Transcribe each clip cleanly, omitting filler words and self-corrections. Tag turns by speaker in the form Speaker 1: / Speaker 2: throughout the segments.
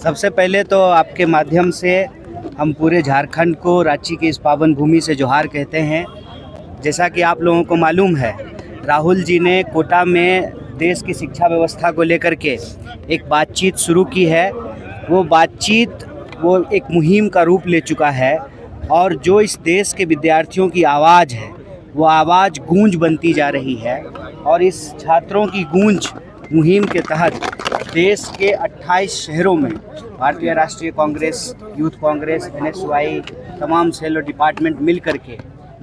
Speaker 1: सबसे पहले तो आपके माध्यम से हम पूरे झारखंड को रांची की इस पावन भूमि से जोहार कहते हैं। जैसा कि आप लोगों को मालूम है, राहुल जी ने कोटा में देश की शिक्षा व्यवस्था को लेकर के एक बातचीत शुरू की है। वो बातचीत वो एक मुहिम का रूप ले चुका है और जो इस देश के विद्यार्थियों की आवाज़ है वो आवाज़ गूंज बनती जा रही है। और इस छात्रों की गूंज मुहिम के तहत देश के 28 शहरों में भारतीय राष्ट्रीय कांग्रेस, यूथ कांग्रेस, NSY, तमाम सेल और डिपार्टमेंट मिल करके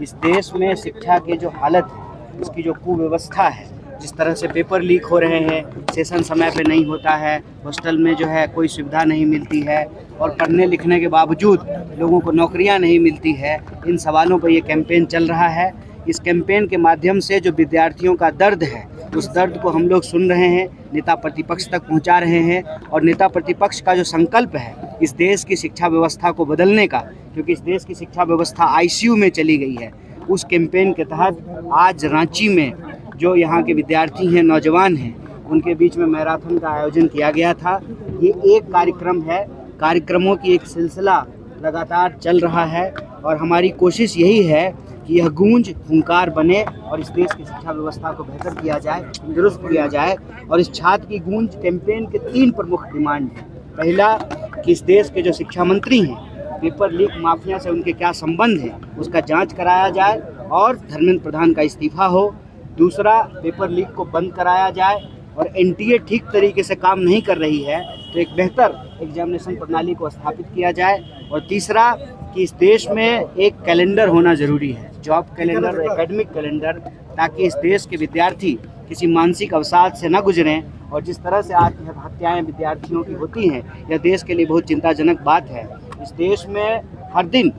Speaker 1: इस देश में शिक्षा की जो हालत है, इसकी जो कुव्यवस्था है, जिस तरह से पेपर लीक हो रहे हैं, सेशन समय पे नहीं होता है, हॉस्टल में जो है कोई सुविधा नहीं मिलती है और पढ़ने लिखने के बावजूद लोगों को नौकरियां नहीं मिलती है, इन सवालों पर ये कैंपेन चल रहा है। इस कैंपेन के माध्यम से जो विद्यार्थियों का दर्द है, उस दर्द को हम लोग सुन रहे हैं, नेता प्रतिपक्ष तक पहुंचा रहे हैं। और नेता प्रतिपक्ष का जो संकल्प है इस देश की शिक्षा व्यवस्था को बदलने का, क्योंकि इस देश की शिक्षा व्यवस्था ICU में चली गई है, उस कैंपेन के तहत आज रांची में जो यहाँ के विद्यार्थी हैं, नौजवान हैं, उनके बीच में मैराथन का आयोजन किया गया था। ये एक कार्यक्रम है, कार्यक्रमों की एक सिलसिला लगातार चल रहा है और हमारी कोशिश यही है कि यह गूंज हुंकार बने और इस देश की शिक्षा व्यवस्था को बेहतर किया जाए, दुरुस्त किया जाए। और इस छात्र की गूंज कैंपेन के 3 प्रमुख डिमांड हैं। पहला कि इस देश के जो शिक्षा मंत्री हैं, पेपर लीक माफिया से उनके क्या संबंध है, उसका जांच कराया जाए और धर्मेंद्र प्रधान का इस्तीफा हो। दूसरा, पेपर लीक को बंद कराया जाए और NTA ठीक तरीके से काम नहीं कर रही है तो एक बेहतर एग्जामिनेशन प्रणाली को स्थापित किया जाए। और तीसरा कि इस देश में एक कैलेंडर होना ज़रूरी है, जॉब कैलेंडर, एकेडमिक कैलेंडर, ताकि इस देश के विद्यार्थी किसी मानसिक अवसाद से न गुजरें। और जिस तरह से आत्महत्याएँ विद्यार्थियों की होती हैं, यह देश के लिए बहुत चिंताजनक बात है। इस देश में हर दिन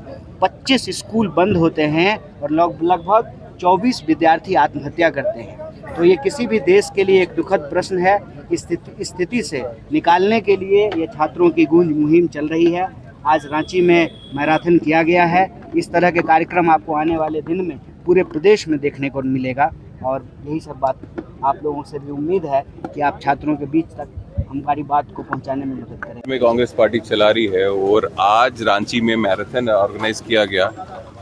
Speaker 1: 25 स्कूल बंद होते हैं और लगभग 24 विद्यार्थी आत्महत्या करते हैं। तो ये किसी भी देश के लिए एक दुखद प्रश्न है। इस स्थिति से निकालने के लिए ये छात्रों की गूंज मुहिम चल रही है। आज रांची में मैराथन किया गया है। इस तरह के कार्यक्रम आपको आने वाले दिन में पूरे प्रदेश में देखने को मिलेगा और यही सब बात आप लोगों से भी उम्मीद है कि आप छात्रों के बीच तक हमारी बात को पहुंचाने में मदद करें।
Speaker 2: में कांग्रेस पार्टी चला रही है और आज रांची में मैराथन ऑर्गेनाइज किया गया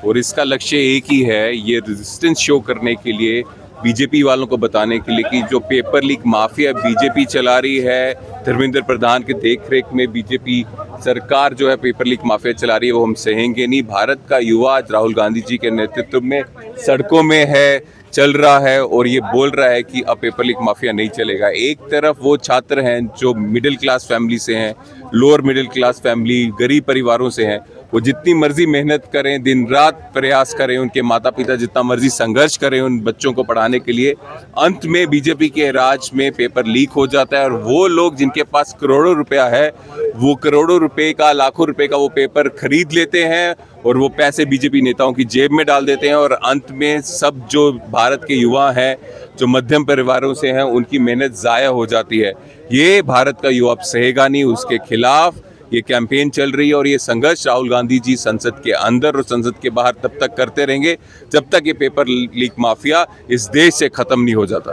Speaker 2: और इसका लक्ष्य एक ही है, ये रेजिस्टेंस शो करने के लिए, बीजेपी वालों को बताने के लिए कि जो पेपर लीक माफिया बीजेपी चला रही है, धर्मेंद्र प्रधान के देखरेख में बीजेपी सरकार जो है पेपर लीक माफिया चला रही है, वो हम सहेंगे नहीं। भारत का युवा आज राहुल गांधी जी के नेतृत्व में सड़कों में है, चल रहा है और ये बोल रहा है कि अब पेपर लीक माफिया नहीं चलेगा। एक तरफ वो छात्र हैं जो मिडिल क्लास फैमिली से हैं, लोअर मिडिल क्लास फैमिली, गरीब परिवारों से हैं, वो जितनी मर्जी मेहनत करें, दिन रात प्रयास करें, उनके माता पिता जितना मर्जी संघर्ष करें उन बच्चों को पढ़ाने के लिए, अंत में बीजेपी के राज में पेपर लीक हो जाता है और वो लोग जिनके पास करोड़ों रुपया है, वो करोड़ों रुपए का, लाखों रुपए का वो पेपर खरीद लेते हैं और वो पैसे बीजेपी नेताओं की जेब में डाल देते हैं और अंत में सब जो भारत के युवा हैं, जो मध्यम परिवारों से हैं, उनकी मेहनत ज़ाया हो जाती है। ये भारत का युवा अब सहेगा नहीं, उसके खिलाफ ये कैंपेन चल रही है और ये संघर्ष राहुल गांधी जी संसद के अंदर और संसद के बाहर तब तक करते रहेंगे जब तक ये पेपर लीक माफिया इस देश से ख़त्म नहीं हो जाता।